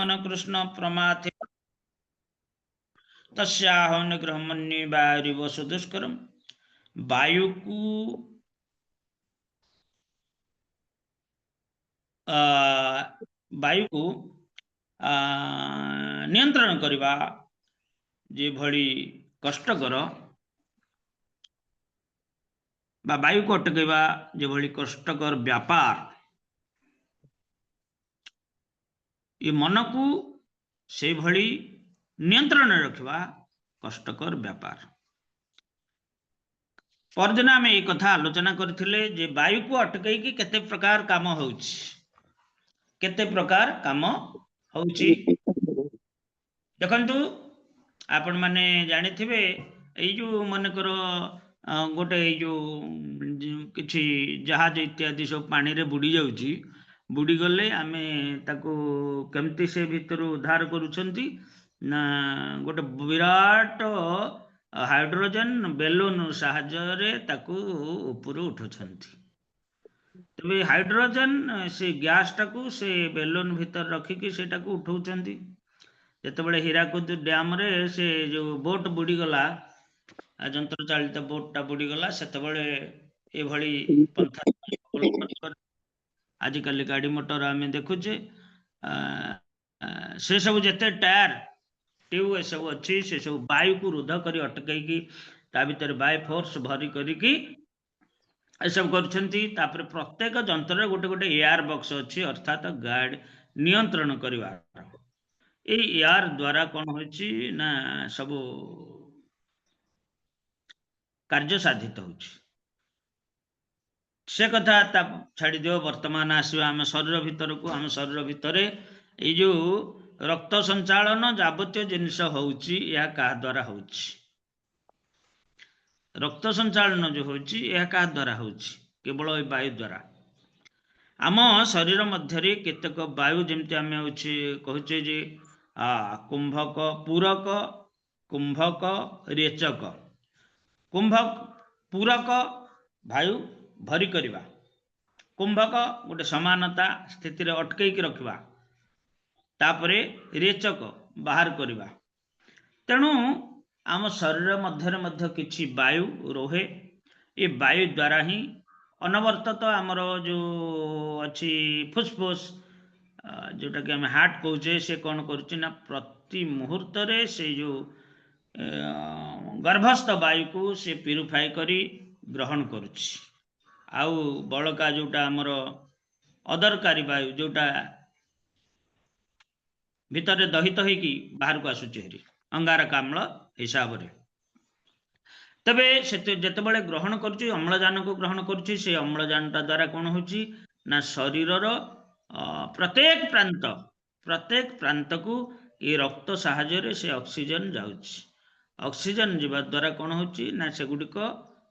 मन कृष्ण प्रमाथे तस्याह निग्रह मन्ये वायुरिव सुदुष्करम। वायु को वायु को नियंत्रण करवा जे भली कष्टकर बा वायु को अटकैवा जे भली कष्टकर व्यापार ये मन को से भली नियंत्रण रखवा कष्टकर व्यापार। परदिन आम एक कथा आलोचना करथिले जे वायु को अटकई कि केते प्रकार काम होउछि, केते प्रकार काम होउछि। देखंतु आपण माने जानिथिबे एई जो मन करो गोटे एई जो किछि जहाज इत्यादि सब पानी रे बुडी जाउछि, बुडी गले आमे ताको केमति से भितर उद्धार करूछंती ना गोटे विराट हाइड्रोजन बेलून साहाय्य ताकू ऊपर उठुछंती। तबे हाइड्रोजन से गैस टाकू से बेलून भीतर रखिकी से टाकू उठौछंती। जेतेबेले हीराकुद डैम रे से जो बोट बुडी गला, यंत्र चालित बोट टा बुडी गला, सेतेबेले ए भली पंथा आजिकल गाड़ी मोटर आमे देखुचे से सब जेते टायर ट्यूब ए सब अच्छी से सब वायु को रुद्ध करी अटकई ता भीतर वायु फोर्स भरी करिकी ए सब करछंती। तापर प्रत्येक यंत्र गोटे गोटे एयर बॉक्स अच्छी अर्थात गाड़ी नियंत्रण करवा एयर द्वारा कौन होची ना सब कार्य साधित होची। से कथा छाड़ी दियो, वर्तमान आसवा आम शरीर भितर को आम शरीर भितर ये जो रक्त संचालन जाबतीय जिनिस होउची या का द्वारा होउची, रक्त संचालन जो होउची या का द्वारा होउची, केवल ए वायु द्वारा। आम शरीर मध्य केतक वायु जमती आम कहचे जे कुंभक पूरक कुंभक रेचक। कुंभक पूरक वायु भरी करवा, कुंभक गोटे समानता स्थिति रे अटकई की रखवा, तापरे रेचक बाहर करवा। तेणु आम शरीर मध्य किछि वायु रोहे, ये वायु द्वारा ही अनवर्तत आमर जो अच्छी फुसफुस जोटा कि आम हार्ट कहचे से कौन करुच्ची ना प्रति मुहूर्त रे से जो गर्भस्थ वायु को से प्यूरिफाई करी ग्रहण करुच्ची। आउ बड़का जोटा आमर अदरकारी वायु जोटा भितर दहित होइकी बाहर को आसुची हेरी अंगारकाम्ल हिसाब रे। तबे जेतेबेले ग्रहण करुच्ची अम्लजान को ग्रहण करुच्ची, से अम्लजान द्वारा कौन होची ना शरीर प्रत्येक प्रांत को ये रक्त साहाय्य से ऑक्सीजन जाउची। ऑक्सीजन जीवा द्वारा कौन होची ना से गुडिक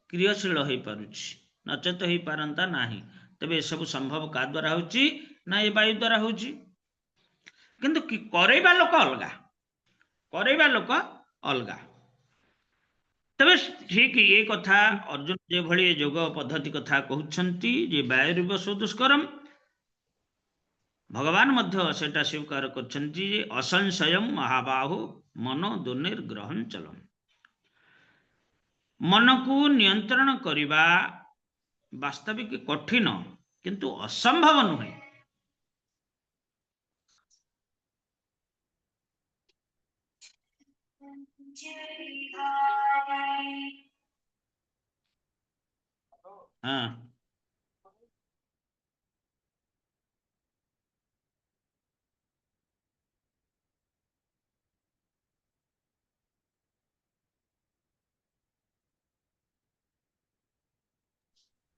क्रियाशील हो पारुची, नचेत हो पारंता नाही। तबे सब संभव का द्वारा होची ना ये वायु द्वारा होची। किंतु करैबा लोक अलगा, करैबा लोक अलगा। तबे ठीक ये कथा अर्जुन जे भली योग पद्धति कथा कहउछंती जे वायुरिव सुदुष्करम, भगवान मध्य सेटा स्वीकार करछंती जे असंशयम महाबाहु मनो दुर्निर्ग्रहण चलम। मन को नियंत्रण करवा वास्तविक कठिन किंतु असंभव नुहे। हाँ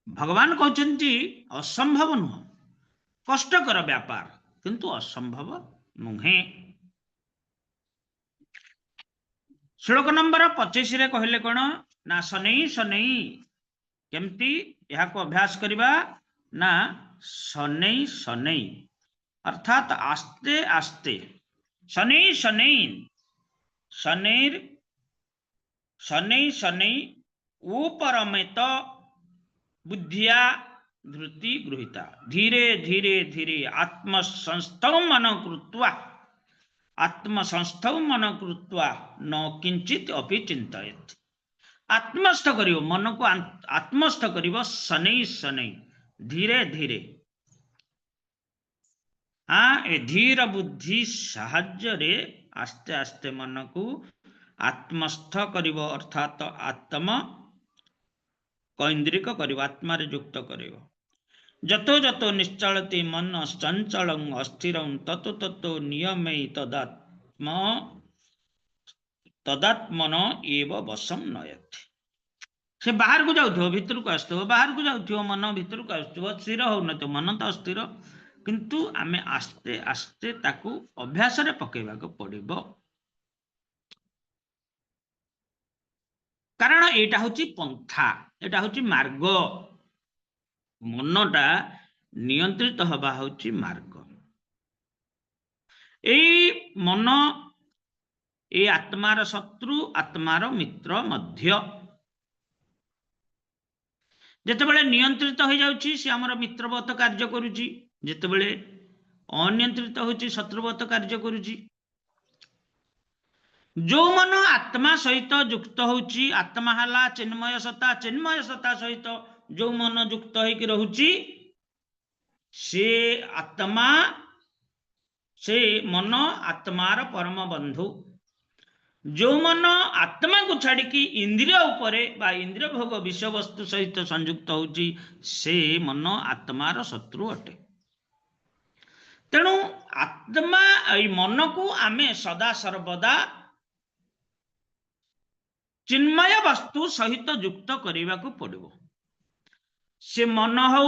भगवान कहते असंभव नुह, कष्टकर व्यापार किंतु असंभव नुहे। श्लोक नंबर 25 रे कहले कौन ना शनै शनै केमती यहाँ को अभ्यास करवा ना शनै शनै अर्थात आस्ते आस्ते शनै शनै शनैर शनै शनै उपरमेत बुद्धिया धृति गृहीता धीरे धीरे धीरे आत्मसंस्थौ मन कृत्वा आत्मसंस्थौ मन कृत्वा न किंचित अपि चिंतयेत्। आत्मस्थ करियो मन को आत्मस्थ करियो शनै शनै धीरे धीरे। ए धीर बुद्धि साहाय्य रे आस्ते आस्ते मन को आत्मस्थ करियो अर्थात आत्म कैंद्रिक करियो आत्मा रे युक्त करियो। जतो जतो निश्चलति मन चंचलं अस्थिरं ततो ततो नियमे तदात्मन एव वशम नयति। से बाहर को जाउथो भीतर को आसथो बाहर को जाउथो मन भीतर को आसथो स्थिर हो न तो मन तो अस्थिर किंतु आमे आस्ते आस्ते ताकू अभ्यास रे पकेबा को पड़िबो। कारण एटा होची पंथा एटा होची मार्ग मनटा नियंत्रित हवा होची मार्ग। एई मन ए आत्मार शत्रु आत्मार मित्र मध्य जेतेबेले नियंत्रित हो जाउची से हमर मित्रवत कार्य करूची जेतेबेले अनियंत्रित होची शत्रुवत कार्य करूची। जो मन आत्मा सहित युक्त होची आत्मा हला चिन्मय सत्ता सहित जो मन युक्त होइकी रहूची से आत्मा से मन आत्मार परम बंधु। जो मन आत्मा को छाड़ी की इंद्रिय उपरे बा इंद्रिय भोग विषय वस्तु सहित संयुक्त होची से मन आत्मार शत्रु अटे। तेणु आत्मा मन को आमे सदा सर्वदा चिन्मय वस्तु सहित युक्त करने को पड़ो। से मन हो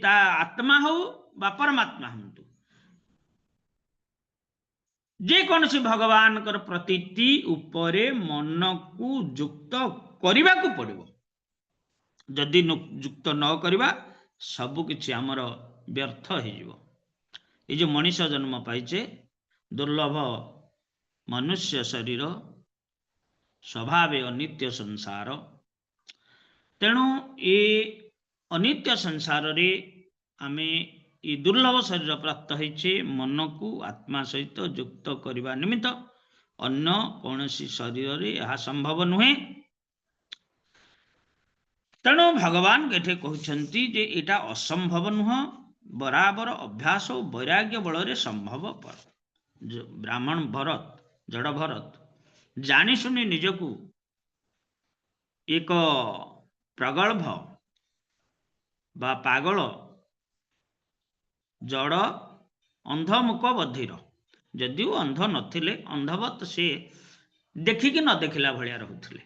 आत्मा हो बा परमात्मा हूँ जे कौन सी भगवान कर प्रतीति उपरे मन को युक्त करने को पड़ो। जदि युक्त न करवा सब किछि आमर व्यर्थ हो। ये जो मनीष जन्म पाइचे दुर्लभ मनुष्य शरीर स्वभाव अनित्य संसार। तेणु ये अनित्य संसार रे आमे ये दुर्लभ शरीर प्राप्त होइछे मन को आत्मा सहित युक्त करने निमित्त अन्य कौन शरीर रे यह संभव नुहे। तेणु भगवान एठे कहते जे एटा असंभव नुह बराबर अभ्यास और वैराग्य बल रे संभव पर। ब्राह्मण भरत जड़ भरत जानी सुनी निजकू एक प्रगल्भ बा पागल जड़ अंधमुख बधिर जदिव अंध नथिले अंधवत से देखिकी न देखिला भलिया रहुथिले।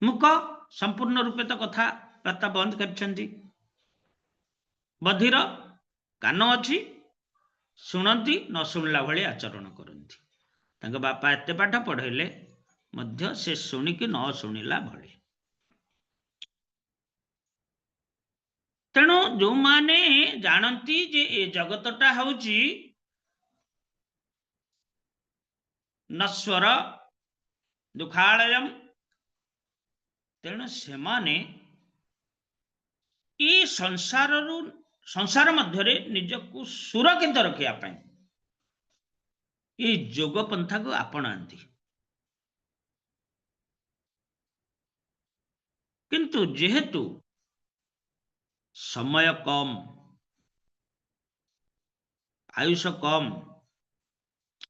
मुख संपूर्ण रूपे तो कथा बार्ता बंद करछंती बधिर कान अच्छी शुणती न शुणला भली आचरण करती। तांका बापा एते पाठ पढ़ेले मध्य से शुणिकी न शुणिला भली। तेणु जो माने जानती जे ए जगतटा हउची नश्वर दुखालयम तेणु से माने ये संसार मध्य निजक सुरक्षित रखा ये जोग पंथा को आपणाती। किंतु जेहेतु समय कम आयुष कम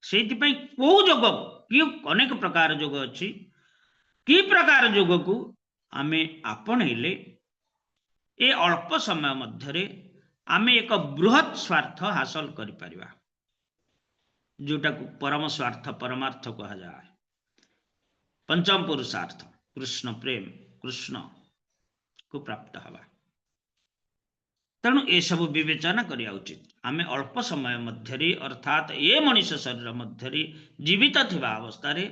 से कौ जोग कि अनेक प्रकार जोग अच्छी कि प्रकार जोग को आमे आपणले ए अल्प समय मध्य आमे एक बृहत स्वार्थ हासिल करिपरिबा जोटा को परम स्वार्थ परमार्थ कहा जाए। पंचम पुरुषार्थ कृष्ण प्रेम कृष्ण को प्राप्त हवा। तेणु ये सब विवेचना करिया उचित। आमे अल्प समय मध्य अर्थात ये मनुष्य शरीर मध्य जीवित थिबा अवस्था रे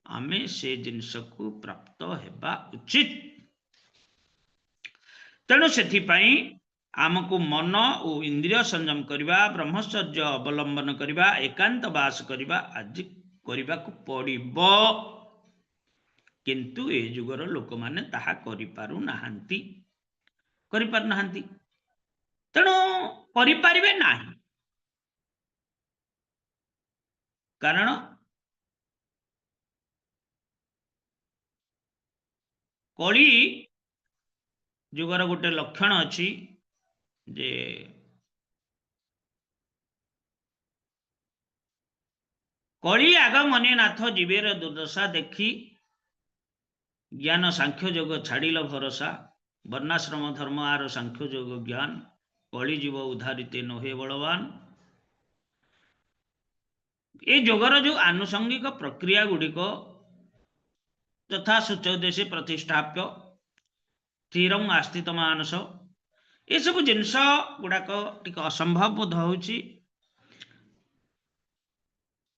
आमे से जिनस को प्राप्त हेबा उचित। तेणु सेथिपाई आमको मन और इंद्रिय संयम करवा ब्रह्मचर्य अवलंबन करवा एकांत वास करवा आज करने को पड़िबो। किंतु ए जुगर लोक माने ताहा करि पारु नाहंती नाहंती। तेणु करिपारिबे नाही। कारण कली जुगर गोटे लक्षण अच्छी जे कली आगमने नाथ जीवेर दुर्दशा देखी ज्ञान सांख्य जोग छाड़िल भरोसा वर्णाश्रम धर्म आर सांख्य जोग ज्ञान कली जीव उधारिते नहे बलवान। ये जोगर जो आनुषंगिक प्रक्रिया गुड़िक तथा सूचोदेशी प्रतिष्ठाप्य स्थिर आस्थित मानस ये सब जिनस गुड़ाक टिक असंभव बोध होची।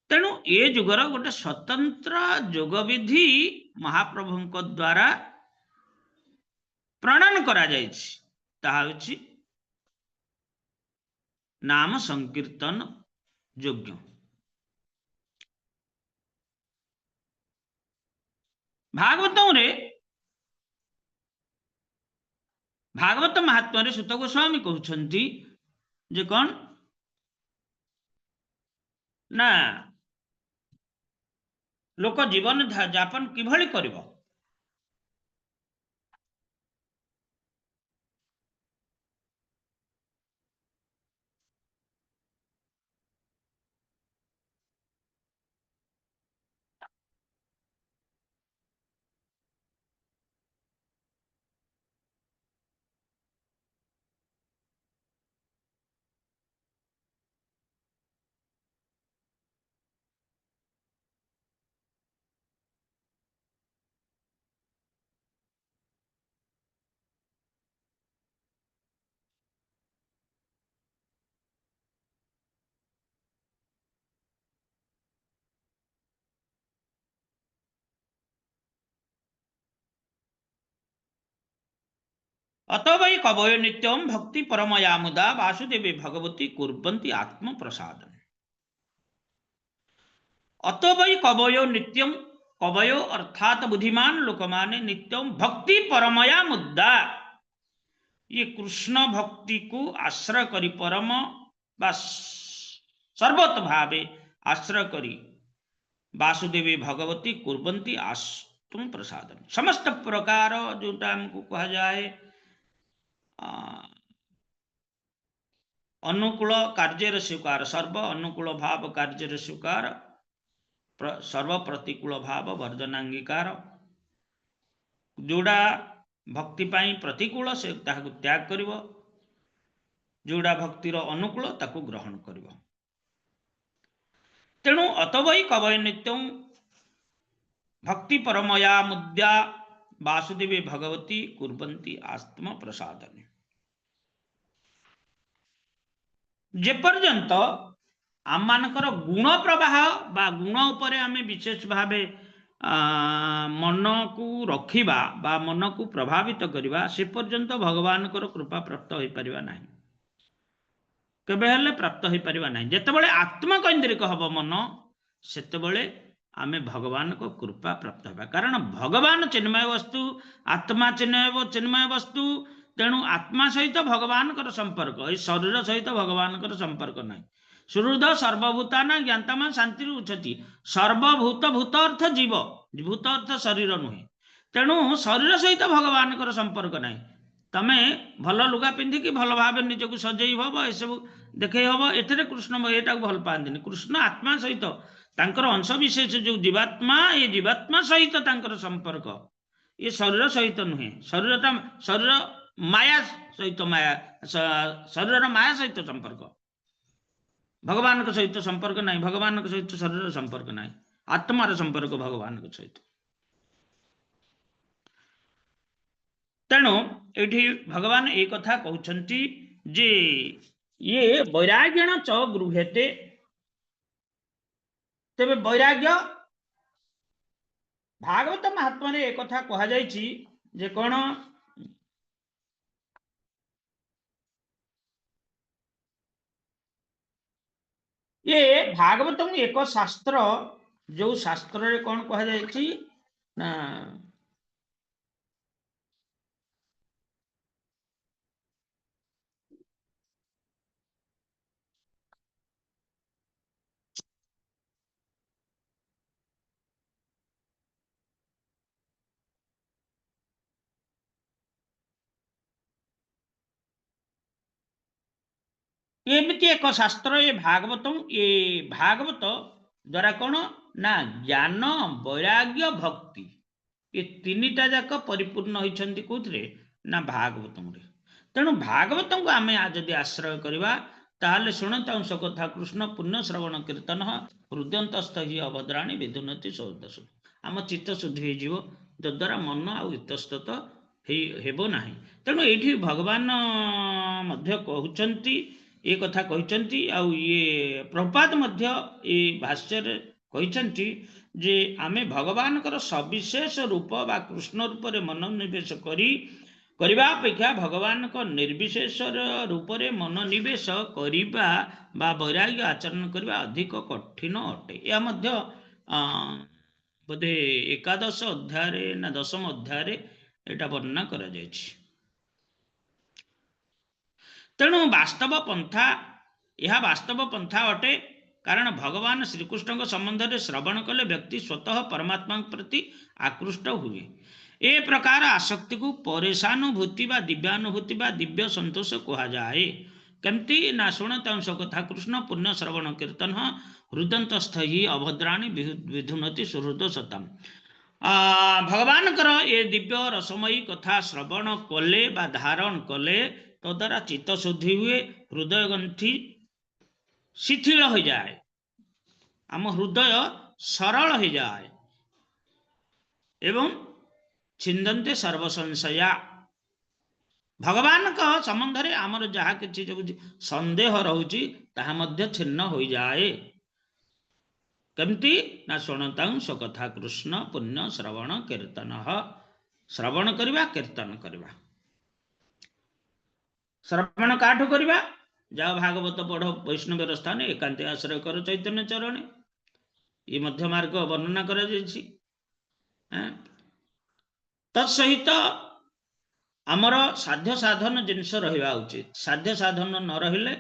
तेणु ये जुगर गोटे स्वतंत्र जोग विधि महाप्रभु द्वारा प्रणयन करा जायछि ताहा होछि नाम संकीर्तन योग्य। भागवतम रे भागवत महात्मा रे सुत गोस्वामी कहउछंती जे कौन ना लोक जीवन यापन किभଳି करिवो अतो वै कवयो नित्यम भक्ति परमया मुदा वासुदेवे भगवती कुर्वन्ति आत्म प्रसादन। अतो वै कवयो नित्यम कवयो अर्थात बुद्धिमान लोक माने नित्यम भक्ति परमया मुद्दा ये कृष्ण भक्ति को आश्रय करी परम बा सर्वत भावे आश्रय करी वासुदेवी भगवती कुर्वन्ति आत्म प्रसादन। समस्त प्रकार जोटा हमको कहा जाए अनुकूल कार्य स्वीकार सर्व अनुकूल भाव कार्य स्वीकार सर्व प्रतिकूल भाव वर्जनांगीकार जोड़ा भक्ति पाई प्रतिकूल से ताकू त्याग करिवो जोड़ा भक्तिर अनुकूल ताकू ग्रहण करिवो। तेणु अतवै कवय नित्यं भक्ति परमया मुद्या वासुदेवी भगवती कुर्वन्ति आत्म प्रसादन। जेपर्यंत आम मानकर गुण प्रवाह बा गुण उपरे आमे विशेष भावे मन को रखिबा बा मन को प्रभावित करिबा से पर्यंत भगवान कर कृपा प्राप्त हो परिबा नाही केबे हेले प्राप्त हो परिबा नाही। जेतेबेले आत्मा केंद्रिक हब मन सेतेबेले आमे भगवान को कृपा प्राप्त होबा कारण भगवान चिन्मय वस्तु आत्मा चिन्मय वस्तु तेणु आत्मा सहित भगवान कर संपर्क ए शरीर सहित भगवान कर संपर्क नाही। सुहृद सर्वभूताना ज्ञातमा शांति उच्चति सर्वभूत भूत अर्थ जीव भूत अर्थ शरीर नुहे तेणु शरीर सहित भगवान कर संपर्क नाही। तमे भल लुगा पिंधिकी भल भाव निजक सजई हम ए सब देखे हम एथे कृष्ण एटा भल पाती कृष्ण आत्मा सहित तांकर अंश विशेष जो जीवात्मा ये जीवात्मा सहित तांकर संपर्क ये शरीर सहित नुहे शरीर माया सहित माया शरीर माया सहित संपर्क भगवान के सहित संपर्क नहीं भगवान के सहित शरीर संपर्क नहीं आत्मार संपर्क भगवान के सहित। तेणु ये भगवान एक कथा कहते जे ये वैराग्यण च गृह्यते तेबे वैराग्य भागवत महात्मा एक कथा कह जे कौन ये भागवतम एक शास्त्र जो शास्त्र रे कौन कह ना एमती एक शास्त्र ये भागवत द्वारा कौन ना ज्ञान वैराग्य भक्ति ये तीनटा जाक परिपूर्ण होइछन्ति कोथरे ना भागवतम रे। तेणु भागवतम को आमे जदि आश्रय करवा ताहले शुणतांश कथा कृष्ण पुण्य श्रवण कीर्तन हृदयंतस्थ ही अभद्राणी विधुनति सौदस आम चित्त शुद्धि हो जीव जद्वारा मन आउ इतस्तत हेबो नाही। तेणु एठी भगवान मध्य कहउचन्ति ए कथा कहउचन्ति आउ ये प्रभुपाद मध्य ए भाष्य रे कहउचन्ति जे आमे भगवान कर सविशेष रूप बा कृष्ण रूप रे मनोनिवेश करबा अपेक्षा भगवान को निर्विशेष रूप रे मनोनिवेश करिबा बा वैराग्य आचरण करबा अधिक कठिन अटे। या मध्य बोधे एकादश अध्याय ना दशम अध्याय एटा वर्णना करा जायछि। तेणु वास्तव पंथा यह वास्तव पंथा अटे कारण भगवान श्रीकृष्ण संबंध में श्रवण कले व्यक्ति स्वतः परमात्मा प्रति आकृष्ट हुए। ए प्रकार आसक्ति को परेशानुभूति बा दिव्यानुभूति बा दिव्य संतोष कहा जाए। केमती ना शुणतांश कथा कृष्ण पुण्य श्रवण कीर्तन हृदयंतस्थ ही अभद्राणी विधुनति सुहृद सतम। भगवान कर ये दिव्य रसमयी कथा श्रवण कले बा धारण कले तो द्वारा चित्त शुद्धि हुए हृदय ग्रंथि शिथिल हो जाए आम हृदय सरल हो जाए एवं छिंदन्ते सर्वसंशया भगवान का संबंध रे आमर जहाँ किसी जो संदेह रोची ताहा मध्य छिन्न हो जाए। केमती ना शुणतांश कथा कृष्ण पुण्य श्रवण कीर्तन श्रवण करवा कीर्तन करवा श्रवण काठू करवा जाओ भागवत पढ़ वैष्णव स्थान एकांत आश्रय कर चैतन्य चरण ये मध्य मार्ग वर्णना कर तत्सहित आमर साध्य साधन जिनस रहा उचित। साध्य साधन न रहिले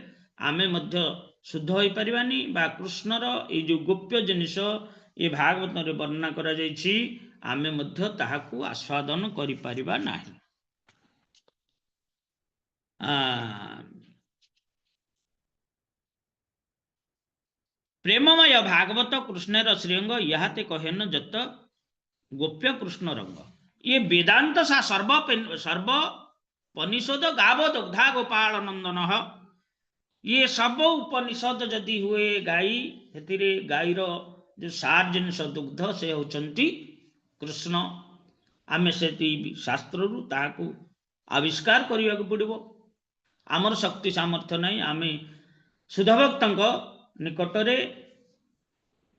आमे मध्य शुद्ध हो पारिबानी बा कृष्णर ये जो गोप्य जिनिस ये भागवत रे वर्णना करा जायछि आमे मध्य ताहाकू आस्वादन करि पारिबा नाही। प्रेममय भागवत कृष्णर श्रीअंग यहाते कहेन जत गोप्य कृष्ण रंग ये वेदांत सा सर्व उपनिषद गाव दग्धा गोपाल नंदन ये सब उपनिषद जदि हुए गाई हेतिरे गाईर जो सार जिनस दुग्ध से होचंती कृष्ण आमे से शास्त्र रु ताकू आविष्कार करने को पड़ो आमर शक्ति सामर्थ्य नहीं आमे शुद्धभक्तंक निकटरे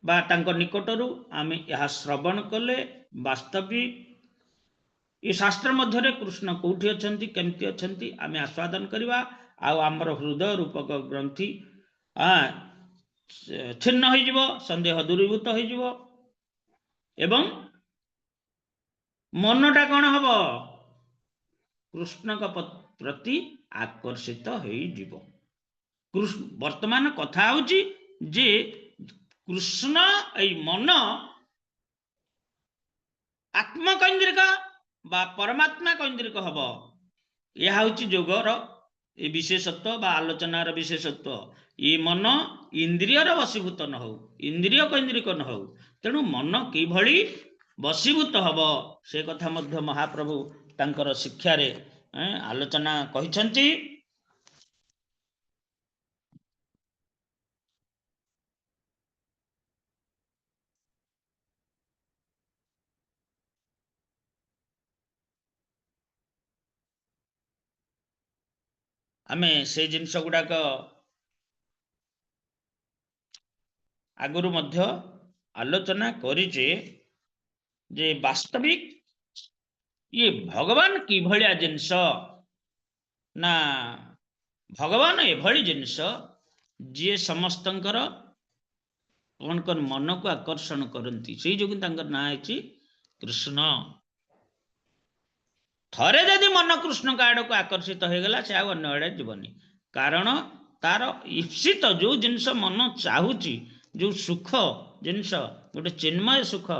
बा तांको निकटरू आमे यह श्रवण कले वास्तविक ये शास्त्र मध्य कृष्ण कौटी अछंती केमती अछंती आमे आस्वादन करवा आउ आमर हृदय रूपक ग्रंथि छिन्न हो जिवो संदेह दूरीभूत हो जिवो एवं मनटा कौन हम कृष्ण प्रति आकर्षित हो जिवो। कृष्ण वर्तमान कथा होची जे कृष्ण मन आत्मकैंद्रिक बा परमात्मा कैंद्रिक हम यह हूँ जोगर ये विशेषत्व बा आलोचनार विशेषत्व ये मन इंद्रियर वशीभूत न हो इंद्रिय कैंद्रिक न हो तेणु मन किभली वशीभूत हम से कथा मध्य महाप्रभु तांकर शिक्षा रे आलोचना कहिसंती। आमे से जिनस गुड़ाक आगुरु मध्य आलोचना करिचे जे वास्तविक ये भगवान कि भलिया जिनस ना भगवान एभली जिनस जी समस्तंकर कौन कौन मन को आकर्षण करती से जो ना है कृष्ण। थरे जदि मन कृष्ण का आड़ को आकर्षित हो गला से अन्य आड़े जीवनी कारण तार ईप्सित जो जिनस मन चाहूची जो सुख जिनस गोटे चिन्मय सुख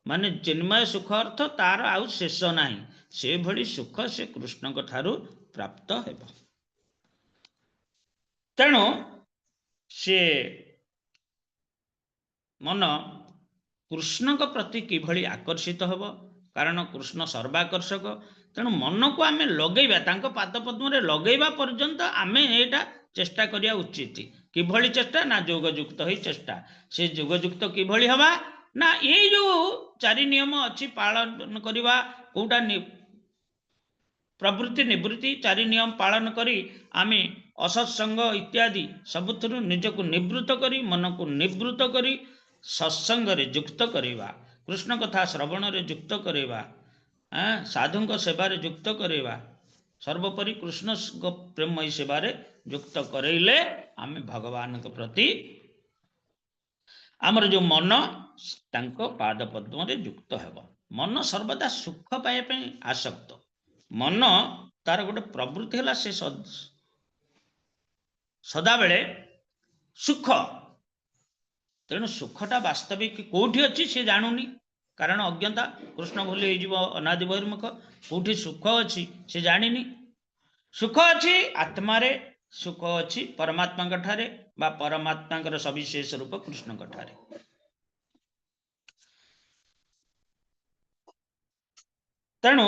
माने चिन्मय सुख अर्थ तार आउ शेष नाही से भली सुख से कृष्ण ठारू प्राप्त हेब। तेणु से मन कृष्ण को प्रति किभली आकर्षित हब, कारण कृष्ण सर्वाकर्षक। तेणु मन को आम लगेबा तांको पाद पद्म रे लगेबा पर्यंत आम एटा चेष्टा करिया उचित। किभली चेष्टा ना जोगयुक्त होई चेष्टा। से जोगयुक्त किभली हवा ना ये जो चारि नियम अच्छी पालन करवा, कोटा प्रवृत्ति निवृत्ति चारि नियम पालन करी आमे असत्संग इत्यादि सबुथुरु निजको निवृत्त करी मन को निवृत्त करी सत्संग रे युक्त करेवा, कृष्ण कथा श्रवण रे युक्त करेवा, साधु सेवा रे युक्त करेवा, सर्वोपरि कृष्ण प्रेमयी सेवा रे युक्त करैले आमे भगवान के प्रति आमर जो मन तांको पाद पद्म रे युक्त हेबो। मन सर्वदा सुख पाए पे आसक्त। मन तार गोटे प्रवृत्ति है से सदा बेले सुख। तेणु सुखटा वास्तविक कोठी अच्छी से जानूनी, कारण अज्ञता कृष्ण भूली अनादि बहिर्मुख। कोठी सुख अच्छी से जानिनी। सुख अच्छी आत्मारे, सुख अच्छी परमात्मा ठारे बा परमात्मा सविशेष रूप कृष्ण ठारे। तेणु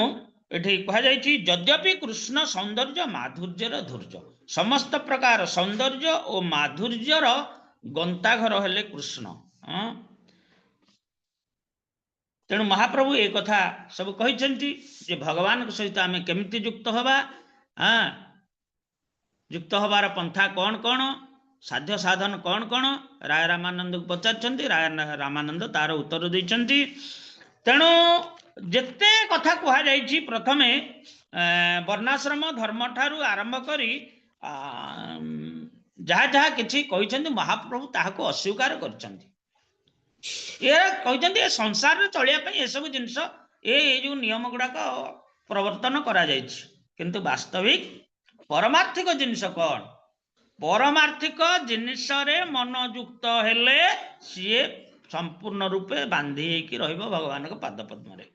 ये कहुई यद्यपि कृष्ण सौंदर्य माधुर्यर धूर्य, समस्त प्रकार सौंदर्य और माधुर्यर गंताघर हेले कृष्ण। तेणु महाप्रभु एक कथा सब कही भगवान सहित आम केमिति युक्त हवा, युक्त हबार पंथा कौन कौन, साध्य साधन कौन कौन, राय रामानंद को पचार। राय रामानंद तार उत्तर देते। तेणु जेते कथा कह जाइछि प्रथमे वर्णाश्रम धर्म ठारू आरंभ करी जहाँ जहाँ किछि कहिसेंति महाप्रभु ताहाको अस्वीकार करछन्ति। ये कहिसेंति संसार रे चलिया पई ए सब जिंस ए जो नियम गुडाक प्रवर्तन करा जाइछि, किंतु वास्तविक परमार्थिक जिनिस कौन, परमार्थिक जिनिस रे मन युक्त हेले सीए संपूर्ण रूपे बांधी कि रहिबो भगवान के पाद पद्म रे।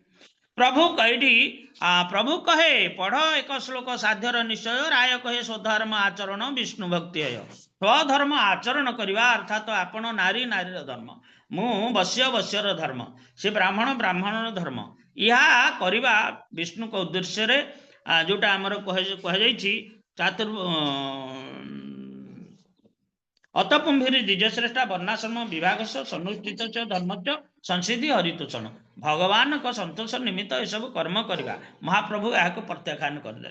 प्रभु कही प्रभु कहे पढ़ एक श्लोक साध्यर निश्चय, राय कहे स्वधर्म आचरण विष्णु भक्ति है। स्वधर्म आचरण करवा अर्थात तो आपण नारी नारीर धर्म, मु वश्य वश्यर धर्म, से ब्राह्मण ब्राह्मणर धर्म, यह करवा विष्णु को उद्देश्य रे जोटा आमर कह अतपुंभिरी द्विजश्रेष्ठा वर्णाश्रम विभाग सनुष्ठित धर्म संसिधि हरितोषण, भगवान को संतोष निमित्त ये सब कर्म करवा महाप्रभु यह प्रत्याख्यान करदे।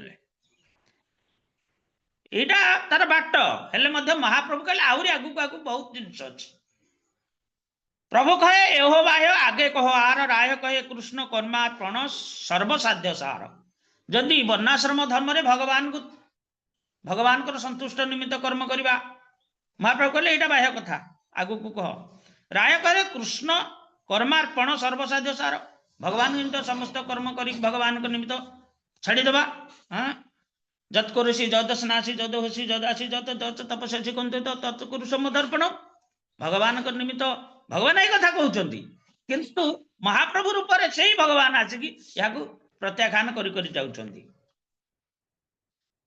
यहाँ तार बाट हेले महाप्रभु कहले आहरी आगु आगु बहुत जिनिस अच्छी। प्रभु कहे एहो बाह्य आगे कह आर, राय कहे कृष्ण कर्मार्पण सर्वसाध्य सार। जदि वर्णाश्रम धर्म रे भगवान को भगवान को संतुष्ट निमित्त कर्म करवा महाप्रभु कहले यहाँ बाह्य कथा आगु को कह। राय कहे कृष्ण कर्मार्पण सर्वसाध्य सार, भगवान निमित्त समस्त कर्म कर भगवान को निमित्त छाड़ीदबा। जत करुषि जद स्नासी जद होशी जद आसी जत जत तपस्या कुंते तत्कुरु समदर्पण, भगवान को निमित्त भगवान ये कथा कहते, किंतु महाप्रभु रूप से ही भगवान आसिकी यहाँ प्रत्याख्यान कर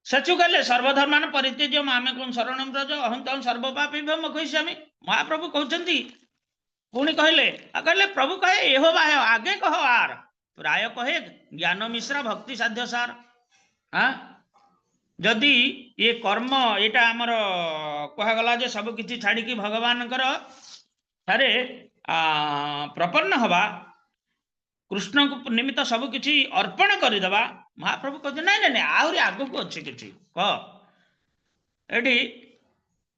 सचु कहले सर्वधर्मान परित्यज्य मामे कौन शरण ब्रज अहं तम सर्वपापी मखिष्यामि। महाप्रभु कहते पुणी कहले कहले प्रभु कहे एहो बाह्य आगे कह आर, राय कहे ज्ञान मिश्रा भक्ति साध्य सार। जदि ये कर्म यहाँ आमर कहगला जे सब किछि छाड़ी की भगवान ठारे प्रपन्न हवा, कृष्ण को निमित्त सब किछि अर्पण करदेवा। महाप्रभु कहते ना ना आहरी आगु को अच्छे कि कह। एटी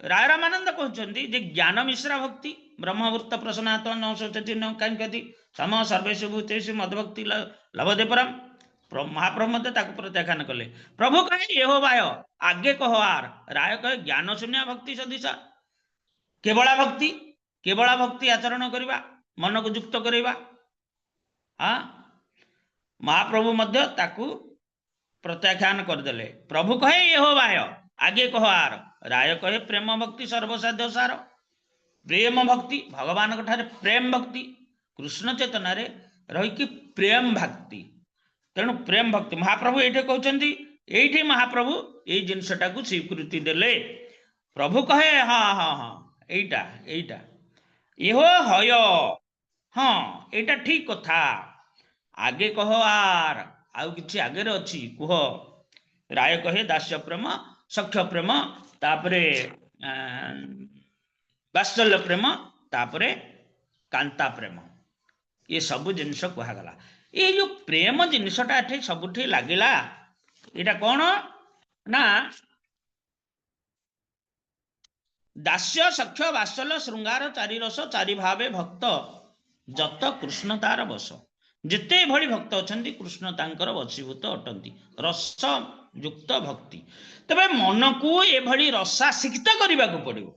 राय रामानंद कहते ज्ञान मिश्रा भक्ति ब्रह्मवृत्त प्रसन्नात् न शोचति न कांक्षति सम सर्वेषु भूतेषु मद्भक्ति लभते परम। महाप्रभु मध्य प्रत्याख्यान कले। प्रभु कहे एहो बाह्य आगे कह आर, राय कहे ज्ञान शून्य भक्ति सदृशा। केवला भक्ति आचरण करवा मन को युक्त करवा। महाप्रभु मध्य ताकू प्रत्याख्यान करदे। प्रभु कहे एहो बाह्य आगे कह आर, राय कहे प्रेम भक्ति सर्वसाध्य सार। प्रेम भक्ति भगवान ठारे प्रेम भक्ति कृष्ण चेतना रे रही प्रेम भक्ति। तेणु प्रेम भक्ति महाप्रभु ये कहते ये महाप्रभु ये जिनसटा को स्वीकृति देले। प्रभु कहे हाँ हाँ हाँ एटा एटा इहो हय हाँ एटा ठीक कथा आगे कह आर आउ किछि आगे रे अछि कुह राय कहे दास्य प्रेम सख्य प्रेम तापरे वात्सल्य प्रेम तापरे कांता प्रेम ये सब जिनस कहगला ये जो प्रेम जिनसटा एठी सबुठी लागिला एटा कौन ना दास्य सख्य वात्सल्य श्रृंगार चारि रस चारि भावे भक्त जत कृष्ण तार बस जिते भली भक्त अछंती कृष्ण तांकर वशीभूत अटंती रस युक्त भक्ति तबे मन को ए भली रसासिक्त करबा को पड़िबो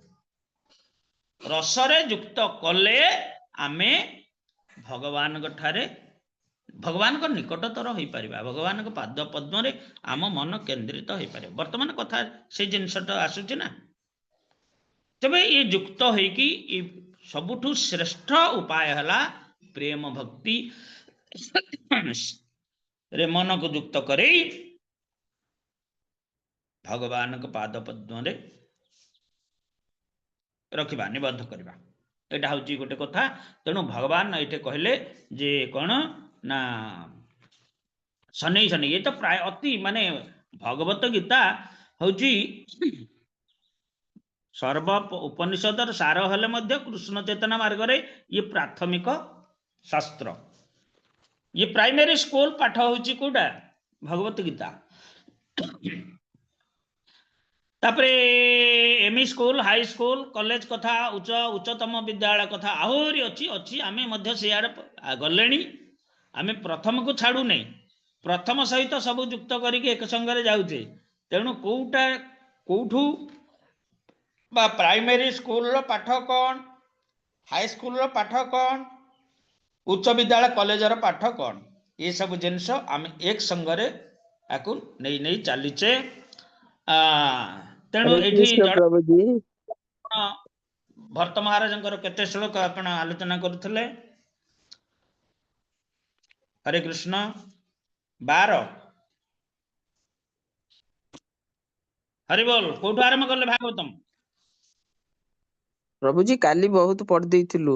रसरे युक्त कले आमे भगवान ठारे भगवान को निकटतर हो पारिबा भगवान को पाद पद्म रे आम मन केंद्रित हो पारे वर्तमान कथा से जिनसटा आसुची ना तबे ये युक्त होइकी सबुठु श्रेष्ठ उपाय हला प्रेम भक्ति रे मन को युक्त करे भगवान को पाद पद्म रे रखिबा निबद्ध करबा एटा होची गोटे कथा तेणु भगवान एटे कहले जे कोन ना शनै शनै ये तो प्राय अति माने भगवत गीता होची सर्व उपनिषदर सार हेले मध्य कृष्ण चेतना मार्ग रे ये प्राथमिक शास्त्र ये प्राइमरी स्कूल पाठ होची कोडा भगवत गीता तापरे ME school high school college कथा उच्चतम विद्यालय कथा आहुरी अच्छी अच्छी आमे मध्य सियाड़ गलेनी आमे प्रथम को छाड़ू नहीं प्रथम सहित सब युक्त करके एक संगे जाऊे तेणु कोटा कोठू बा प्राइमरी स्कूल रो पाठ कौन हाई स्कूल रो पाठ कौन उच्च विद्यालय कॉलेज रो पाठ कौन ये सब जिनस आमे एक संगे आकु नहीं नहीं चलीचे तेणु ये भरत महाराज केते श्लोक आपण आलोचना करुले हरे कृष्ण 12 हरि बोल कोठु आरंभ करले भागवतम प्रभु जी काली बहुत पढ़ देइथिलु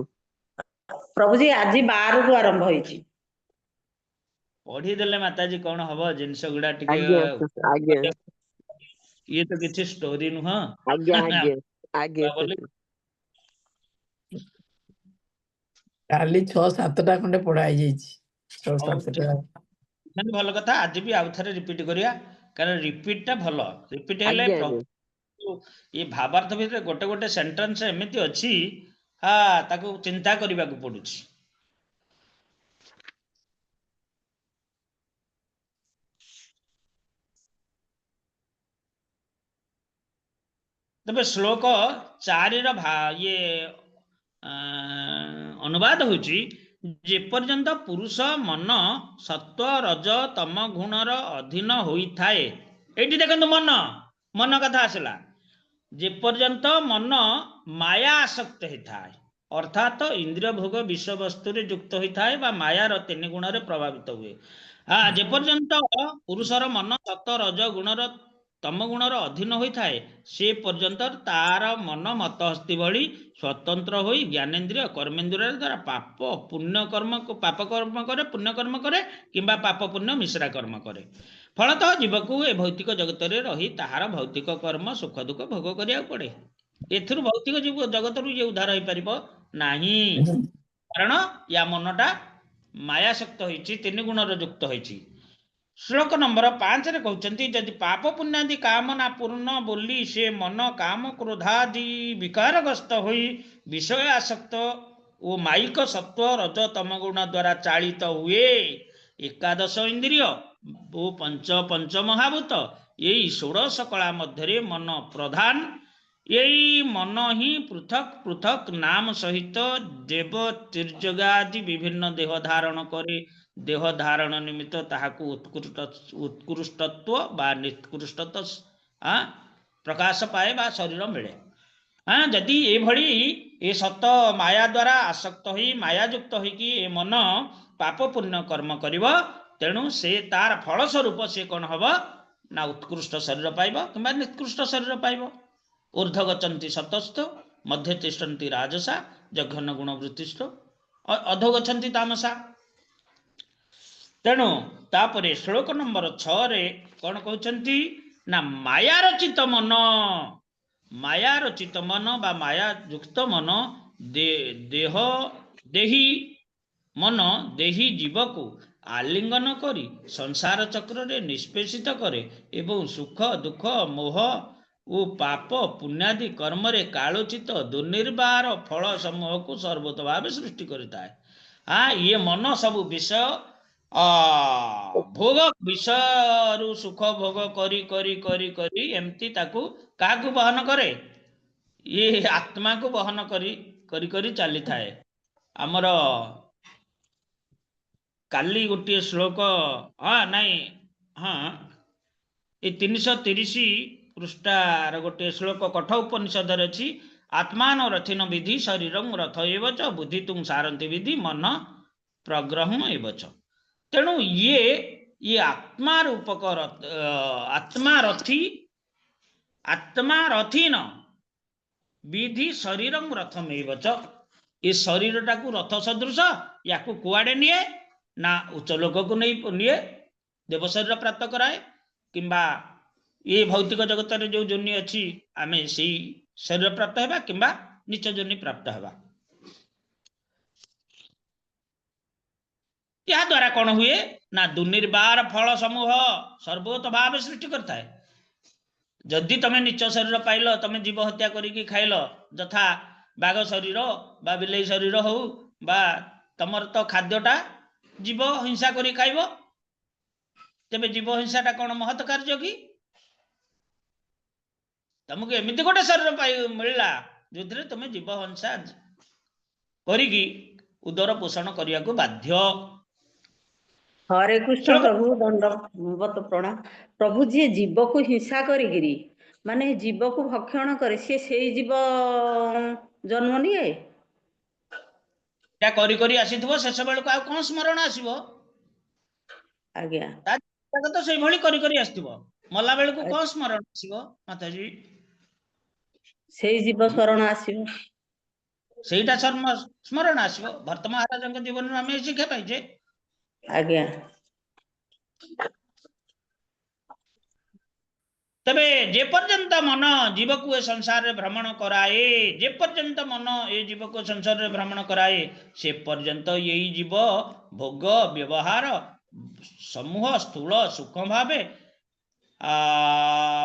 प्रभु जी आज 12 रु आरंभ होईची पढ़ी देले माताजी कौन हबो जिंस गुडा टिके आगे ये तो किछि स्टोरी नु हां आगे आगे काली 6-7टा खंडे पढ़ाई जाईची 6-7टा ମାନେ ଭଲ କଥା ଆଜି ବି ଆଉ ଥରେ ରିପିଟ କରିବା କାରଣ ରିପିଟ ଟା ଭଲ ରିପିଟ ହେଲେ ଏ ଭାବାର୍ଥ ଭିତରେ ଗୋଟେ ଗୋଟେ ସେଣ୍ଟେନ୍ସ ଏମିତି ଅଛି ହଁ ତାକୁ ଚିନ୍ତା କରିବାକୁ ପଡୁଛି तबे श्लोक 4 रो ये अनुवाद होची जे पर्यंत पुरुष मन सत्व रज तम गुणर अधीन होई थाए एठी देखंतु मन मन कथा आसला जे पर्यंत मन माया आसक्त होई थाए अर्थात इंद्रिय भोग विषय वस्तु रे युक्त होई थाए बा माया रो तीन गुण रे प्रभावित हुए हां जे पर्यंत पुरुषर मन सत्व रज गुणर तम गुणर अधीन होई थाए से पर्यंत तार मन मत हस्ती भली स्वतंत्र होई ज्ञानेन्द्रिय कर्मेन्द्रिय द्वारा पाप पुण्य कर्म को पाप कर्म करे पुण्य कर्म करे किंबा पाप पुण्य मिश्रा कर्म करे फलतः जीव को ए भौतिक जगत रे रही ताहार भौतिक कर्म सुख दुख भोग करिया पड़े एथुर भौतिक जीव जगत रु जे उद्धार होई परिबो नाही कारण या मनटा मायासक्त होईची तीन गुण रे युक्त होईची श्लोक नंबर 5 रे कहउचंती यदि पाप पुण्यादि कामना पूर्ण बोली से मन काम क्रोधादि विकारग्रस्त होई विषय आसक्त ओ माइक सत्व रज तम गुण द्वारा चालित हुए एकादश इंद्रिय ओ पंच महाभूत यही 16 कला मध्य मन प्रधान यही मन ही पृथक पृथक नाम सहित देव तिर्जगादि विभिन्न देह धारण करे देह धारण निमित्त ताहाकु उत्कृष्टत्व बा निकृष्टत्व प्रकाश पाए बा शरीर मिले जदि ए भली ए सत माया द्वारा आसक्त होई माया युक्त होई कि ए मन पाप पुण्य कर्म करिवो तेणु से तार फल स्वरूप से कोन हबो ना उत्कृष्ट शरीर पाइबो किबा निकृष्ट शरीर पाइबो ऊर्ध्व गच्छन्ति सतस्थ मध्य तिष्ठन्ति राजसा जघन गुण वृत्तिस्थ अधो गच्छन्ति तामसा। तेणु तापरे श्लोक नंबर 6 रे कौन कहते ना माया रचित मन, माया रचित मन बा माया युक्त मन देह देही मन देही जीव को आलिंगन करी संसार चक्र रे निष्पेषित करे एवं सुख दुख मोह ओ पाप पुण्यादि कर्म रे कालोचित दुर्निर्बार फल समूह को सर्वत भाव सृष्टि करता है। हाँ ये मन सब विषय भोग विषय रु सुख भोग करी करी करी करी एमती ताकू काकू बहन करे, ये आत्मा को बहन करी करी करी चली थाए। आमर काली गोटे श्लोक हाँ नाई हाँ ये 330 पृष्ठार गोटे श्लोक कठ उपनिषद अच्छी आत्मान रथिन विधि शरीरं रथ एव च बुद्धि तुम सारंती विधि मन प्रग्रह एव च। तेणु ये आत्मा रूपक आत्मा रथीन विधि शरीरं रथम एव च। ये शरीर टाकू रथ सदृश या कुआड़े निए ना उच्च लोक को नहीं निए देव शरीर प्राप्त कराए किंबा ये भौतिक जगत रे जो जोनि अच्छी आम से शरीर प्राप्त होगा किंबा नीच जोनि प्राप्त होगा। या द्वारा कौन हुए ना दुर्निर्बार फल समूह सर्वोत भाव सृष्टि करता है। जदि तमें नीच शरीर पाइल तमें जीव हत्या करिकी खाइल यथा बाघ शरीर बा बिलेई शरीर हो बा तमर तो खाद्यटा जीव हिंसा करी खाइब तेबे जीव हिंसाटा कौन महत् कार्य कि तुमको एमती गोटे शरीर पाई मिलला जो तुम जीव हिंसा करिकी उदर पोषण करने को बाध्य। हरे कृष्ण प्रभु दंडवत प्रणाम। प्रभु जी जीव को हिंसा करी माने जीव को भक्षण करे से जीव जन्म निए करी करी आसीथिबो शेष बेल को आ कोन स्मरण आसीबो आज्ञा तो से भली करी करी आसीथिबो मला बेल को कोन स्मरण आसीबो माताजी से जीव शरण आसीबो सेटा स्मरण आसीबो। भरत महाराज जीवन में आम शिक्षा पाइजे आज्ञा। तबे जे पर्यंत मन जीव को संसार रे भ्रमण कराए जे पर्यंत मन ये जीव को संसार रे भ्रमण कराए से पर्यंत यही जीव भोग व्यवहार समूह स्थूल सूक्ष्म भावे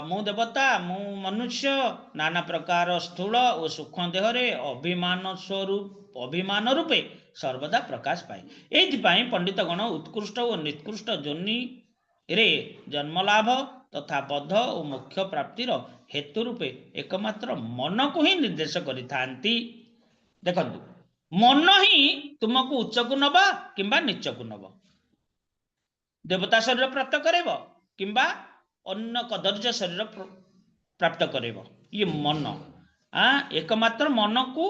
मु देवता मु मनुष्य नाना प्रकार स्थूल और सूक्ष्म देह रे अभिमान रूपे सर्वदा प्रकाश पाए। एथिपाई पंडित गण उत्कृष्ट और निकृष्ट जोनि रे जन्म लाभ तथा बद्ध और मोक्ष प्राप्तिर हेतु रूपे एकमात्र मन को ही निर्देश करिथांती। देखंतु मन ही तुमको उच्च को नब किंबा नीच को नब देवता शरीर प्राप्त करेब किंबा अन्य कदर्य शरीर प्राप्त करेब। ये मन एकमात्र मन को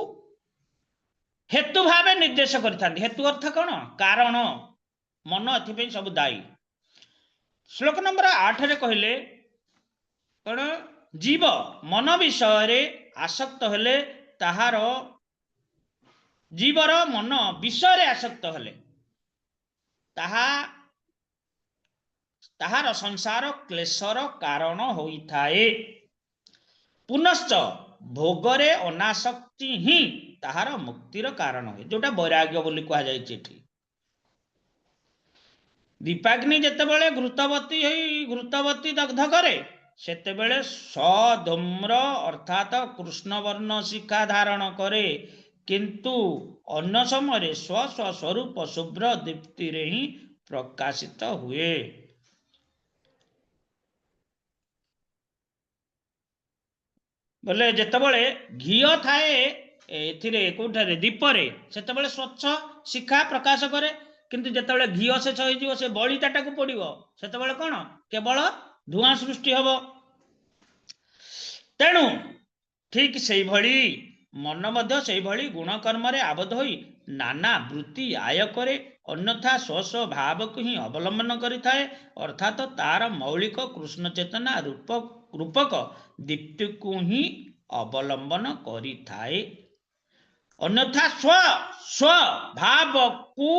हेतु भावे निर्देश करिथांती। हेतु अर्थ कौन कारण मन एथि सब दायी। श्लोक नंबर 8 रे कहले कौन जीव मन विषय रे आसक्त हेले ताहार जीवर मन विषय रे आसक्त हेले ताहार संसार क्लेशर कारण होइथाए। पुनश्च भोगरे अनासक्ति ही ताहार मुक्तिर कारण हुए जोटा वैराग्य बोली कहा जाए। दीपाग्नि जेतेबेले घृतवती दग्ध करे सेतेबेले सधूम्र अर्थात कृष्ण वर्ण शिखा धारण करे किंतु अन्य समय स्व स्वरूप शुभ्र दीप्ति रे ही प्रकाशित हुए। बोले जेतेबेले घी थाए एथिरे कोठारे दीपरे सेतेबेले स्वच्छ शिखा प्रकाश करे किंतु जेतेबेले घी शेष हो से बलिताटा को पड़ो सेतेबेले कौन केवल धुआं सृष्टि हब। तेणु ठीक से भली मन मध्य से भली गुण कर्म रे आबद्ध होई नाना वृत्ति आय करे अन्यथा स्व भाव को ही अवलंबन करिथाए अर्थात तार मौलिक कृष्ण चेतना रूपक दीप्ति को ही ଅବଲମ୍ବନ କରିଥାଏ। ଅନ୍ୟଥା ସ୍ୱଭାବକୁ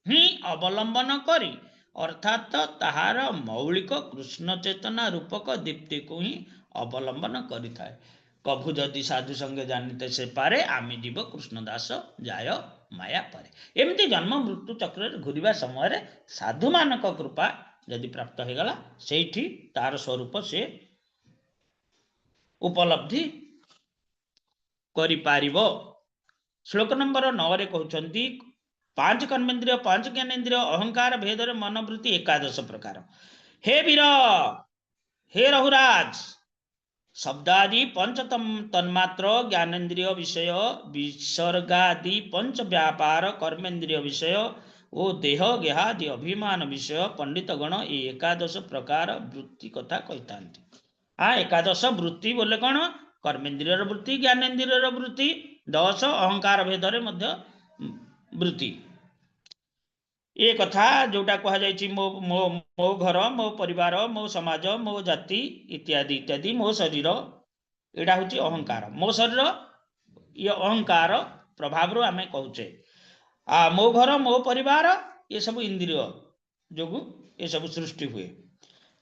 ହିଁ ଅବଲମ୍ବନ କରି ଅର୍ଥାତ ତାହାର ମୌଳିକ କୃଷ୍ଣ ଚେତନା ରୂପକ ଦୀପ୍ତିକୁ ହିଁ ଅବଲମ୍ବନ କରିଥାଏ। କଭୁ ଯଦି ସାଧୁ ସଙ୍ଗେ ଜାନିତେ ସେ ପାରେ, ଆମେ ଯିବ କୃଷ୍ଣ ଦାସ ଯାୟ ମାୟା ପାରେ। ଏମିତି ଜନ୍ମ ମୃତ୍ୟୁ ଚକ୍ରରେ ଘୁରିବା ସମୟରେ ସାଧୁମାନଙ୍କ କୃପା ଯଦି ପ୍ରାପ୍ତ ହେଇଗଲା, ସେଇଠି ତାର ସ୍ୱରୂପ ସେ ଉପଲବ୍ଧି କରିପାରିବ। ଶ୍ଲୋକ ନମ୍ବର 9 କହୁଛନ୍ତି 5 କର୍ମେନ୍ଦ୍ରିୟ 5 ଜ୍ଞାନେନ୍ଦ୍ରିୟ ଅହଙ୍କାର ଭେଦରେ ମନୋବୃତ୍ତି 11 ପ୍ରକାର। हे वीर, हे रघुराज, शब्दादि पंच तन्मात्र ज्ञानेन्द्रिय विषय विसर्गादि पंच व्यापार कर्मेन्द्रिय विषय ओ देह गेहादि अभिमान विषय पंडित गण ये 11 प्रकार वृत्ति कथा कहते। आ 11 वृत्ति बोले कौन? कर्मेन्द्रिय वृत्ति, ज्ञानेन्द्रिय वृत्ति 10, अहंकार भेदरे मध्य वृत्ति। ये कथा जोटा कह जायछि मो मो मो घर, मो परिवार, मो समाज, मो जाति इत्यादि इत्यादि, मो शरीर, एटा होछि अहंकार। मो शरीर ये अहंकार प्रभाव रो आमे कहूचे। आ मो घर, मो परिवार, ये सब इंद्रिय जोगु ये सब सृष्टि हुए।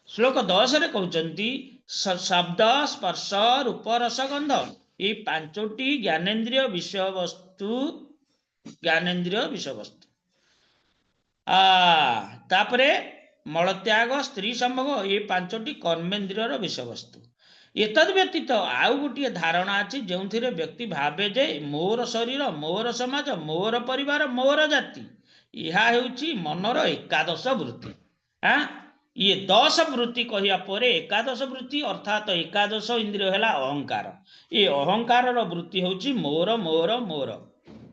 श्लोक 10 रे कहउचंती शब्द स्पर्श रूप रस गंध ये 5टी ज्ञानेन्द्रिय विषय वस्तु, ज्ञानेन्द्रिय विषय वस्तु। तापरे मलत्याग स्त्री संभोग ये 5टी कर्मेन्द्रियर विषय वस्तु। एतद व्यतीत आउ गोटे धारणा अच्छी जो व्यक्ति भावे जे मोर शरीर, मोर समाज, मोर परिवार, मोर जाति, यह होची मनर 11 वृत्ति। ये 10 वृत्ति कहया परे 11 वृत्ति अर्थात 11 इंद्रिय है अहंकार। ये अहंकार वृत्ति होची मोर मोर मोर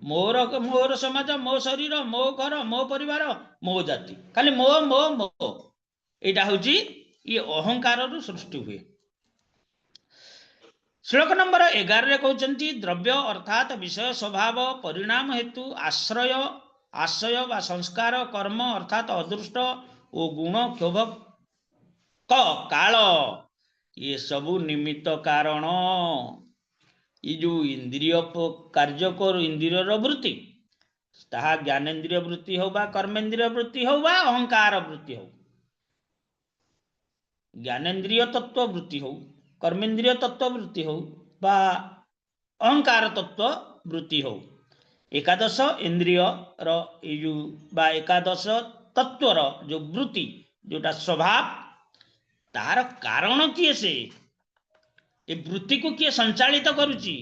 मोर मोर समाज, मो शरीर, मो घर, मो परिवार, मो जाति, खाली मो मो मो, एटा होची ये अहंकार सृष्टि हुए। श्लोक नंबर 11 रे कहउचंती द्रव्य अर्थात विषय स्वभाव परिणाम हेतु आश्रय आशय वा संस्कार कर्म अर्थात अदृष्ट ओ गुण क्षोभ काल ये सबु निमित्त कारण। ये जो इंद्रिय कार्य कर इंद्रियर वृत्ति ताहा ज्ञानेन्द्रिय वृत्ति हो बा कर्मेन्द्रिय वृत्ति हो बा अहंकार वृत्ति हो, ज्ञानेन्द्रिय तत्व वृत्ति हो, कर्मेन्द्रिय तत्व वृत्ति हो बा अहंकार तत्व वृत्ति हो, 11 इंद्रिय रो बा 11 तत्वर जो वृत्ति जोटा स्वभाव तार कारण किए से ये वृत्ति को किए संचालित करुची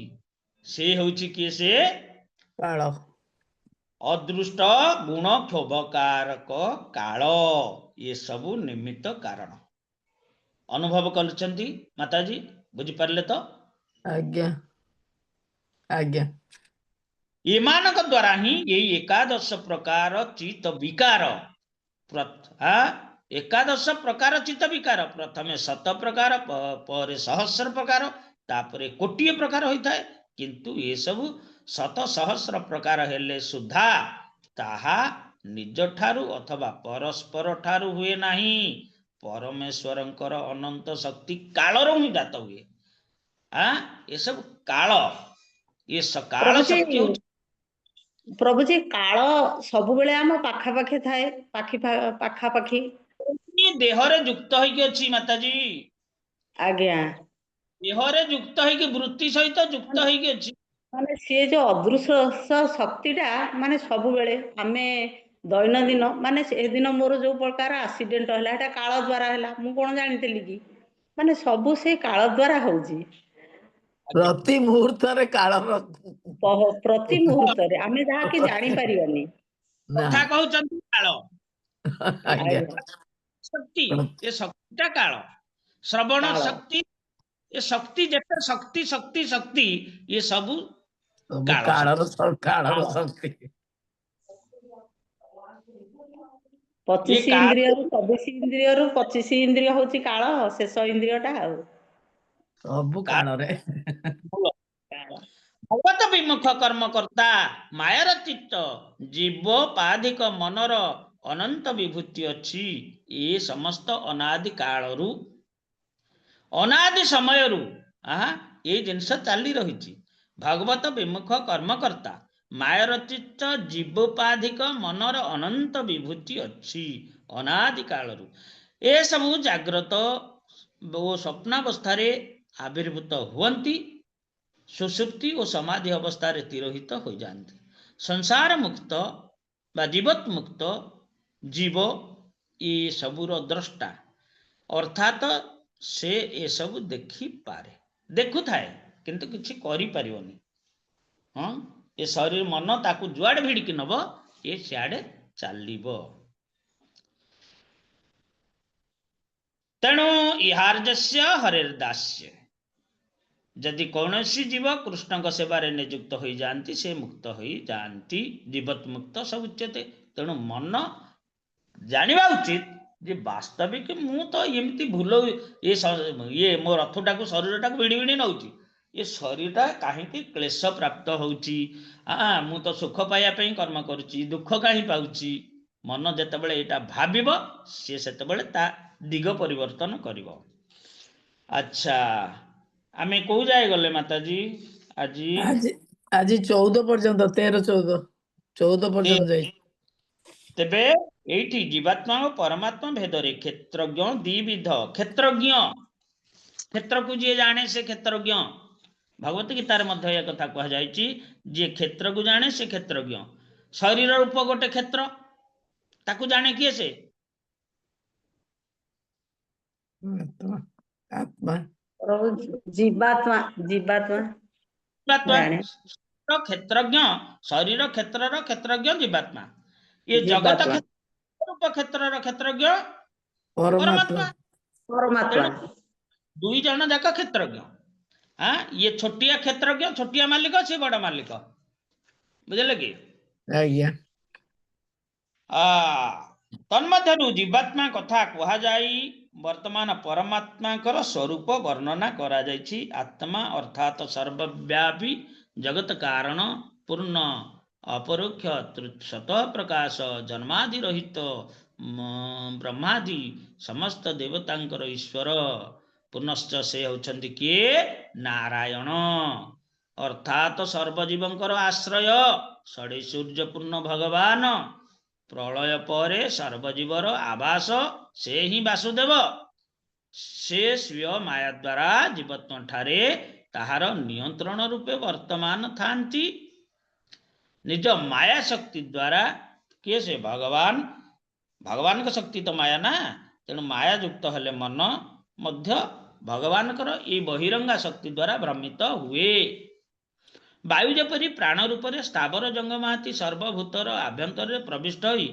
से होची किए से काल अदृष्ट गुण क्षोभकारक काल ये सबु निमित्त कारण। अनुभव करछंती माताजी, बुझी पारले तो? आज्ञा आज्ञा। एमानक द्वारा ही यही 11 प्रकार चित्त विकार 11 प्रकार चित्त विकार प्रथमे 7 प्रकार पर 1000 प्रकार तापरे कोटिए प्रकार होता है। किंतु ये सब 100,000 प्रकार हेले सुधा ताहा निज ठारू अथवा परस्पर ठारू हुए नहीं, परमेश्वरंकर अनंत शक्ति कालर ही जात हुए। ये सब काल, ये काल शक्ति प्रभु जी काल सब बेले आम पाखा पाखे थाए, पाखा पाखी देहरे युक्त होइके अछि माताजी। आज्ञा देहरे युक्त होइके वृत्ति सहित युक्त होइके अछि। माने सी जो अदृश्य शक्तिटा माने सब बेले आमे दैनंदिन माने से दिन मोर जो प्रकार एक्सीडेंट हला एटा काल द्वारा हला, मु कोन जानितली कि माने सब से काल द्वारा होउजी। प्रति मुहूर्त रे काल प्रति मुहूर्त रे आमे जहा कि जानि परिबानी कथा कहउचंती काल आज्ञा शक्ति, ये शक्तिटा काल श्रवण शक्ति, ये शक्ति जेते शक्ति शक्ति शक्ति ये सब काल शक्ति 25 इंद्रिय 24 इंद्रिय 25 इंद्रिय होची काल, शेष इंद्रियटा आ सब काल रे भगवत विमुख कर्म करता मायार चित्त जीव पाधिक मनर अनंत विभूति अच्छी। ये समस्त अनादि कालरू अनादि समयरू ये जिनस चली रही भगवत विमुख कर्मकर्ता माया रचित जीवोपाधिक मनर अनंत विभूति अच्छी अनादि कालरू ए सबू जाग्रत ओ स्वप्नावस्था आविर्भूत हुअन्ति सुषुप्ति और समाधि अवस्था तिरोहित हो जाती संसार मुक्त बा जीवत मुक्त जीव ये सबूर द्रष्टा अर्थात से ये सब देखी पारे देखु थाए किंतु किछि करि परिबनी हाँ ये शरीर मन ताकू जुआड़े भिड़िकी नब ये सियाड़े चलिबो तेणु इहार्जस्य हरिर्दास्य जदि कौन जीव कृष्ण सेवारे नियुक्त हो जाती से मुक्त हो जाती जीवत मुक्त सब उच्यते तेणु मन जानिबा उचित जे वास्तविक मु तो एमती भूल ये मो रथटा को शरीरटा को भिड़ी भिड़ी नौची ये शरीरटा कहीं क्लेश प्राप्त होउची मु तो सुख पाइबा पई कर्म करूची दुख कहीं पाउची मन जेतेबेले एटा भाबिबो से सेतेबेले ता दिग परिवर्तन करिवो अच्छा आमे को जाय गले माताजी आज आज 14 पर्यंत 13-14 पर्यंत जाई तेबे एठी जीवात्मा और परमात्मा भेदरे क्षेत्रज्ञ द्विविध क्षेत्रज्ञ क्षेत्र को जी जाने से क्षेत्रज्ञ भगवत गीतार मध्य एक कथा कह जायछि जे क्षेत्र को जाने से क्षेत्रज्ञ शरीर रूप गोटे क्षेत्र ताकू जाने किए से आत्मा जीवात्मा जीवात्मा जाने क्षेत्रज्ञ शरीर क्षेत्र क्षेत्रज्ञ जीवात्मा ये जगत क्षेत्र रूप क्षेत्र क्षेत्रज्ञ परमात्मा परमात्मा दुई जन जाक क्षेत्रज्ञ हाँ ये छोटिया क्षेत्रज्ञ छोटिया मालिक से बड़ मालिक बुझे कि तन्मध्यरु जीवात्मा कथा कह जाई वर्तमान परमात्मा स्वरूप वर्णना करा जायछि आत्मा अर्थात सर्वव्यापी जगत कारण पूर्ण अपरोक्ष स्वतः प्रकाश जन्मादि रहित ब्रह्मादि समस्त देवतांकर ईश्वर पुनश्च से होचंती किए नारायण अर्थात सर्वजीवंकर आश्रय षडे सूर्य पूर्ण भगवान प्रलय परे सर्वजीवर आवास से ही वासुदेव से स्वीय माया द्वारा जीवत्व ठारे ताहार नियंत्रण रूपे वर्तमान थांती निज माया शक्ति द्वारा किए से भगवान भगवान का शक्ति तो माया ना तेणु माया युक्त हेले मन मध्य भगवान ये बहिरंगा शक्ति द्वारा भ्रमित हुए वायु जपरी प्राण रूप से स्थावर जंगमाती सर्वभूतर आभ्यंतर प्रविष्ट होई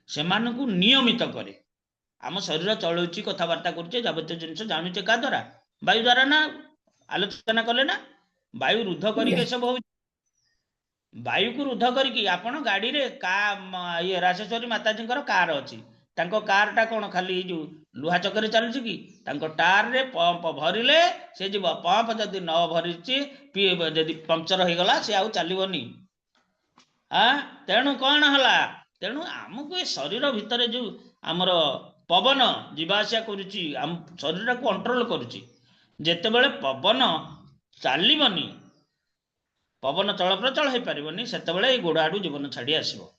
सेमानकु नियमित करे आम शरीर चलुची कथबार्ता करुचे जबतीय जिनस जानुचे का द्वारा वायु द्वारा ना आलोचना कले ना वायु रुद्ध करके सब हो वायु को रुद्ध करके आपण गाड़ी रे का ये राजेश्वरी माताजी कार अच्छी कार टा कौन खाली जो लुहा चक्कर चलुची कि टार रे पंप भरिले से जीव पंप जदि न भरी जदि पंक्चर हो गला से आउ चलबनी तेणु कौन है तेणु आमको ये शरीर भितर जो आमर पवन जीवासिया करुची आम शरीर को कंट्रोल करुची जेतेबेले पवन चलबनी पवन चल प्रचल हो पारनी से गोड़ आड़ू जीवन छाड़ी आसो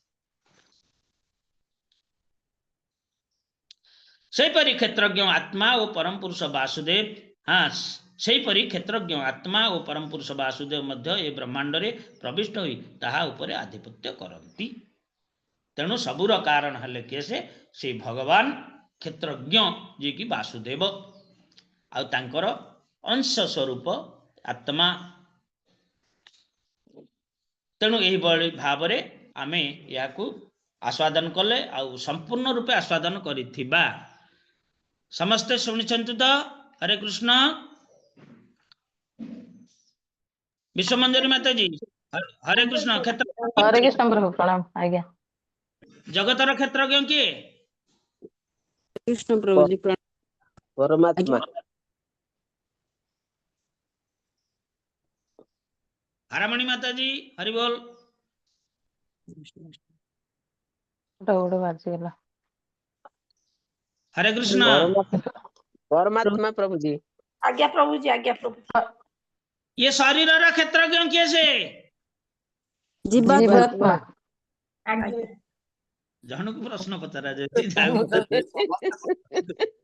सेपरी क्षेत्रज्ञ आत्मा और परम पुरुष वासुदेव हाँ सेपरी क्षेत्रज्ञ आत्मा और परम पुरुष वासुदेव मध्य ए ब्रह्मांड रे प्रविष्ट होई ताहा उपरे आधिपत्य करती तेणु सबूर कारण हेले किए से भगवान क्षेत्रज्ञ जी की वासुदेव आंकर अंश स्वरूप आत्मा तेणु यही भाव रे आमे याकू आस्वादन कले आउ संपूर्ण रूपे आस्वादन करिथिबा समस्ते शुणिछंतु तो हरे कृष्ण विश्वमंजरी माता जी हरे कृष्ण क्षेत्र हरे कृष्ण प्रभु प्रणाम आज्ञा जगतर क्षेत्रज्ञ किए कृष्ण प्रभु जी परमात्मा हरामणि माता जी हरि बोल गोटे बाजी गला हरे कृष्ण परमात्मा प्रभु जी आज्ञा प्रभु जी आज्ञा प्रभु ये शरीर क्षेत्रज्ञ किए से जीवात्मा जन को प्रश्न पचरा जाए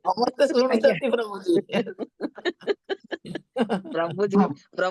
ସମସ୍ତେ ଶୁଣୁଛନ୍ତି ପ୍ରଭୁଜୀ ପ୍ରଭୁଜୀ